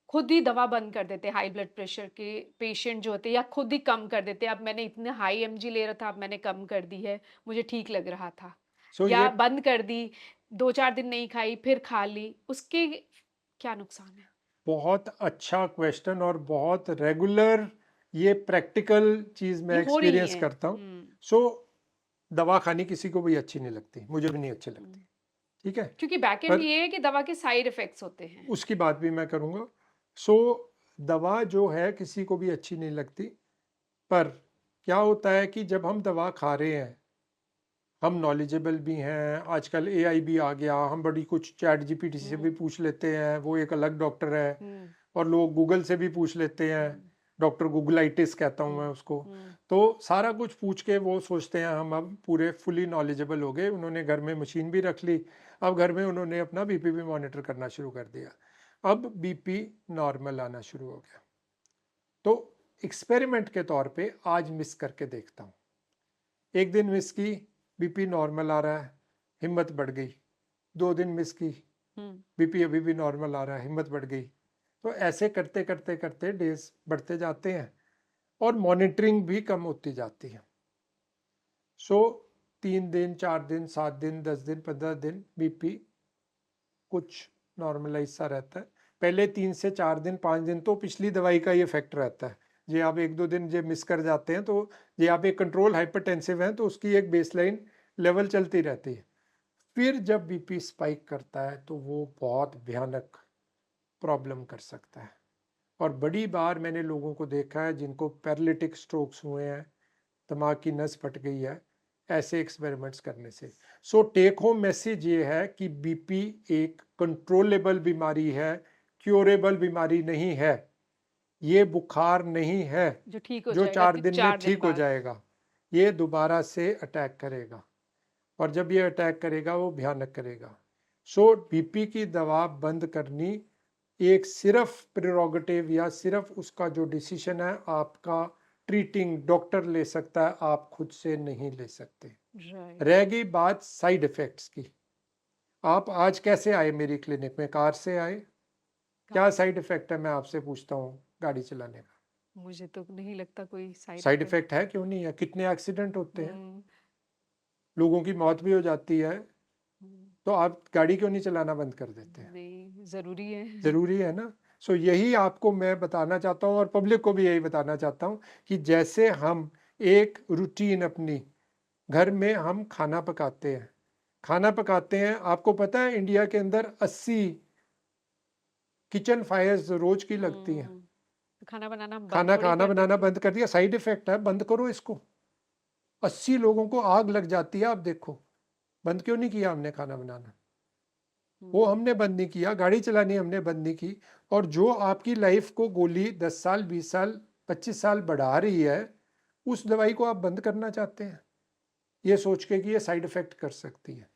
B: खुद ही दवा बंद कर देते हैं हाई ब्लड प्रेशर के पेशेंट जो होते हैं, या खुद ही कम कर देते हैं। अब मैंने इतने हाई एमजी ले रहा था, अब मैंने कम कर दी है, मुझे ठीक लग रहा था,
A: सो
B: या
A: ये
B: बंद कर दी, 2-4 दिन नहीं खाई फिर खा ली, उसके क्या नुकसान है?
A: बहुत अच्छा क्वेश्चन, और बहुत रेगुलर ये प्रैक्टिकल चीज़
B: ये
A: मैं
B: हो रही
A: एक्सपीरियंस
B: है।
A: करता हूँ। सो दवा खानी किसी को भी अच्छी नहीं लगती, मुझे भी नहीं अच्छी लगती, ठीक है।
B: क्योंकि बैकएंड
A: पर
B: ये है कि दवा के साइड इफेक्ट्स होते हैं।
A: उसकी बात भी मैं करूँगा। सो दवा जो है किसी को भी अच्छी नहीं लगती, पर क्या होता है कि जब हम दवा खा रहे हैं, हम नॉलेजेबल भी हैं, आजकल एआई भी आ गया, हम बड़ी कुछ चैट जीपीटी से भी पूछ लेते हैं, वो एक अलग डॉक्टर है, और लोग गूगल से भी पूछ लेते हैं, डॉक्टर गूगलाइटिस कहता हूँ मैं उसको। तो सारा कुछ पूछ के वो सोचते हैं हम अब पूरे फुली नॉलेजेबल हो गए, उन्होंने घर में मशीन भी रख ली, अब घर में उन्होंने अपना बीपी भी मॉनिटर करना शुरू कर दिया, अब बीपी नॉर्मल आना शुरू हो गया। तो एक्सपेरिमेंट के तौर पे आज मिस करके देखता हूँ। एक दिन मिस की, बीपी नॉर्मल आ रहा है, हिम्मत बढ़ गई। 2 दिन मिस की, बीपी अभी भी नॉर्मल आ रहा है, हिम्मत बढ़ गई। तो ऐसे करते करते करते डेज बढ़ते जाते हैं, और मॉनिटरिंग भी कम होती जाती है। सो 3 दिन, 4 दिन, 7 दिन, 10 दिन, 15 दिन बीपी कुछ नॉर्मलाइज सा रहता है। पहले 3 से 4 दिन, 5 दिन तो पिछली दवाई का ही इफेक्ट रहता है। जे आप 1-2 दिन जे मिस कर जाते हैं, तो जे आप एक कंट्रोल हाइपरटेंसिव हैं तो उसकी एक बेसलाइन लेवल चलती रहती है। फिर जब बीपी स्पाइक करता है तो वो बहुत भयानक प्रॉब्लम कर सकता है। और बड़ी बार मैंने लोगों को देखा है जिनको पैरालिटिक स्ट्रोक्स हुए हैं, दिमाग की नस फट गई है, ऐसे एक्सपेरिमेंट्स करने से। सो टेक होम मैसेज ये है कि बीपी एक कंट्रोलेबल बीमारी है, क्योरेबल बीमारी नहीं है। ये बुखार नहीं है
B: जो ठीक हो
A: जो
B: जाएगा
A: 4 दिन में
B: 4 दिन
A: ठीक हो
B: बाद।
A: जाएगा। ये दोबारा से अटैक करेगा, और जब ये अटैक करेगा वो भयानक करेगा। सो बीपी की दवा बंद करनी एक सिर्फ प्रेरोगेटिव या सिर्फ उसका जो डिसीजन है आपका ट्रीटिंग डॉक्टर ले सकता है, आप खुद से नहीं ले सकते।
B: राइट।
A: रह गई बात साइड इफेक्ट्स की। आप आज कैसे आए मेरी क्लिनिक में? कार से आए? क्या साइड इफेक्ट है मैं आपसे पूछता हूँ गाड़ी चलाने का?
B: मुझे तो नहीं लगता कोई
A: साइड इफेक्ट है, क्यों नहीं है? कितने एक्सीडेंट होते हैं,
B: हम्म,
A: लोगों की मौत भी हो जाती है, तो आप गाड़ी क्यों नहीं चलाना बंद कर देते हैं?
B: नहीं, जरूरी है।
A: जरूरी है ना। सो यही आपको मैं बताना चाहता हूँ और पब्लिक को भी यही बताना चाहता हूँ कि जैसे हम एक रूटीन अपनी घर में हम खाना पकाते हैं, आपको पता है इंडिया के अंदर 80 किचन फायर्स रोज की लगती हैं।
B: तो खाना बनाना बंद
A: खाना
B: थोड़ी
A: खाना
B: कर
A: बनाना
B: देते।
A: बंद कर दिया, साइड इफेक्ट है, बंद करो इसको। 80 लोगों को आग लग जाती है, आप देखो। बंद क्यों नहीं किया हमने खाना बनाना? वो हमने बंद नहीं किया, गाड़ी चलानी हमने बंद नहीं की। और जो आपकी लाइफ को गोली 10 साल 20 साल 25 साल बढ़ा रही है, उस दवाई को आप बंद करना चाहते हैं ये सोच के कि ये साइड इफेक्ट कर सकती है।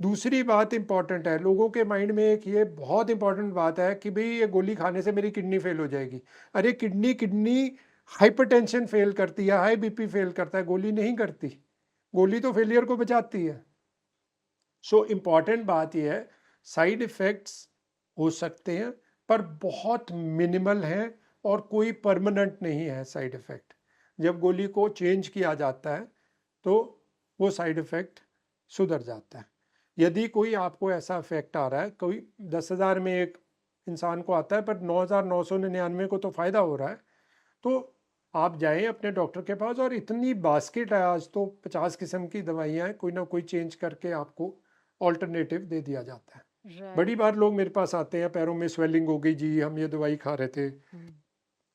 A: दूसरी बात इंपॉर्टेंट है, लोगों के माइंड में एक ये बहुत इंपॉर्टेंट बात है कि भाई ये गोली खाने से मेरी किडनी फेल हो जाएगी। अरे किडनी हाइपरटेंशन फेल करती है, हाई बीपी फेल करता है, गोली नहीं करती। गोली तो फेलियर को बचाती है। सो इम्पॉर्टेंट बात यह है, साइड इफेक्ट्स हो सकते हैं पर बहुत मिनिमल हैं और कोई परमानेंट नहीं है साइड इफेक्ट। जब गोली को चेंज किया जाता है तो वो साइड इफेक्ट सुधर जाता है। यदि कोई आपको ऐसा इफेक्ट आ रहा है, कोई 10,000 में एक इंसान को आता है पर 9,999 को तो फ़ायदा हो रहा है, तो आप जाएं अपने डॉक्टर के पास। और इतनी बास्केट है आज तो, 50 किस्म की दवाइयाँ हैं, कोई ना कोई चेंज करके आपको ऑल्टरनेटिव दे दिया जाता है। बड़ी बार लोग मेरे पास आते हैं, पैरों में स्वेलिंग हो गई जी, हम ये दवाई खा रहे थे।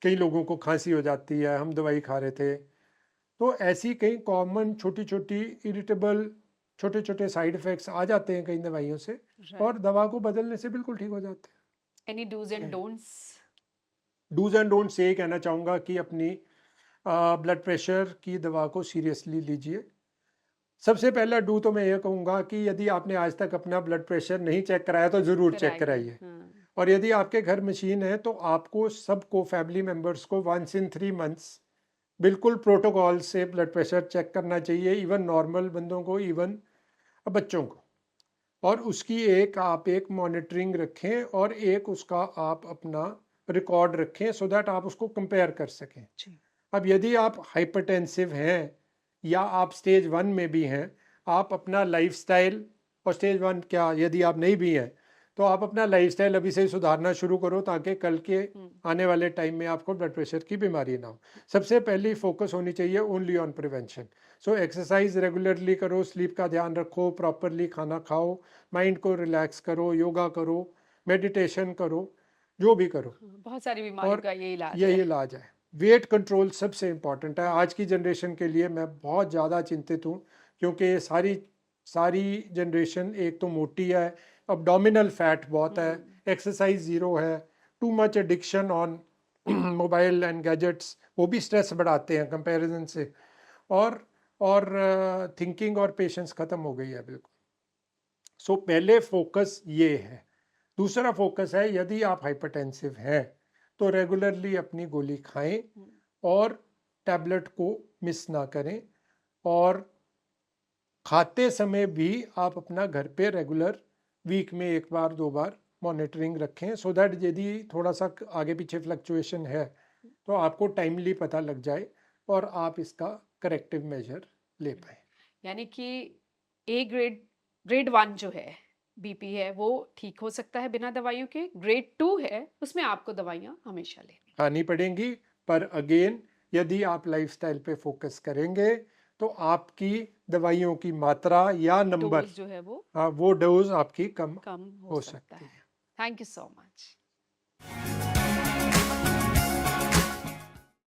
A: कई लोगों को खांसी हो जाती है, हम दवाई खा रहे थे। तो ऐसी कई कॉमन छोटी छोटी इरिटेबल छोटे छोटे साइड इफेक्ट्स आ जाते हैं कई दवाइयों से, और दवा को बदलने से बिल्कुल ठीक हो जाते हैं।
B: Any dos and don'ts?
A: Dos and don'ts ये कहना चाहूँगा कि अपनी ब्लड प्रेशर की दवा को सीरियसली लीजिए। सबसे पहला डू तो मैं ये कहूँगा कि यदि आपने आज तक अपना ब्लड प्रेशर नहीं चेक कराया तो ज़रूर चेक कराइए। और यदि आपके घर मशीन है तो आपको सबको, फैमिली मेम्बर्स को, 1 in 3 months बिल्कुल प्रोटोकॉल से ब्लड प्रेशर चेक करना चाहिए, इवन नॉर्मल बंदों को, इवन बच्चों को। और उसकी आप एक मॉनिटरिंग रखें और एक उसका आप अपना रिकॉर्ड रखें, सो दैट आप उसको कंपेयर कर सकें। अब यदि आप हाइपरटेंसिव हैं या आप स्टेज 1 में भी हैं, आप अपना लाइफस्टाइल, और स्टेज 1 क्या, यदि आप नहीं भी हैं तो आप अपना लाइफस्टाइल अभी से सुधारना शुरू करो, ताकि कल के आने वाले टाइम में आपको ब्लड प्रेशर की बीमारी ना हो। सबसे पहली फोकस होनी चाहिए only on prevention. So exercise regularly करो, स्लीप का ध्यान रखो, प्रॉपरली खाना खाओ, माइंड को रिलैक्स करो, योगा करो, मेडिटेशन करो, जो भी करो।
B: बहुत सारी बीमारियों का
A: यही इलाज है। वेट कंट्रोल सबसे इम्पॉर्टेंट है। आज की जनरेशन के लिए मैं बहुत ज़्यादा चिंतित हूँ, क्योंकि सारी जनरेशन एक तो मोटी है, अब्डोमिनल फैट बहुत है, एक्सरसाइज ज़ीरो है, too much addiction on mobile and gadgets, वो भी स्ट्रेस बढ़ाते हैं कंपैरिजन से, और थिंकिंग और पेशेंस ख़त्म हो गई है बिल्कुल। सो पहले फोकस ये है। दूसरा फोकस है, यदि आप हाइपरटेंसिव हैं तो रेगुलरली अपनी गोली खाएं और टैबलेट को मिस ना करें, और खाते समय भी आप अपना घर पे रेगुलर वीक में 1 बार 2 बार मॉनिटरिंग रखें, सो दैट यदि थोड़ा सा आगे पीछे फ्लक्चुएशन है तो आपको टाइमली पता लग जाए और आप इसका करेक्टिव मेजर ले पाए।
B: यानी कि ए ग्रेड 1 जो है बीपी है वो ठीक हो सकता है बिना दवाइयों के, ग्रेड 2 है उसमें आपको दवाइयाँ हमेशा लेनी
A: खानी पड़ेंगी। पर अगेन, यदि आप लाइफस्टाइल पे फोकस करेंगे तो आपकी दवाइयों की मात्रा या नंबर,
B: डोज जो है
A: वो डोज आपकी कम
B: कम
A: हो सकती है।
B: Thank you so much.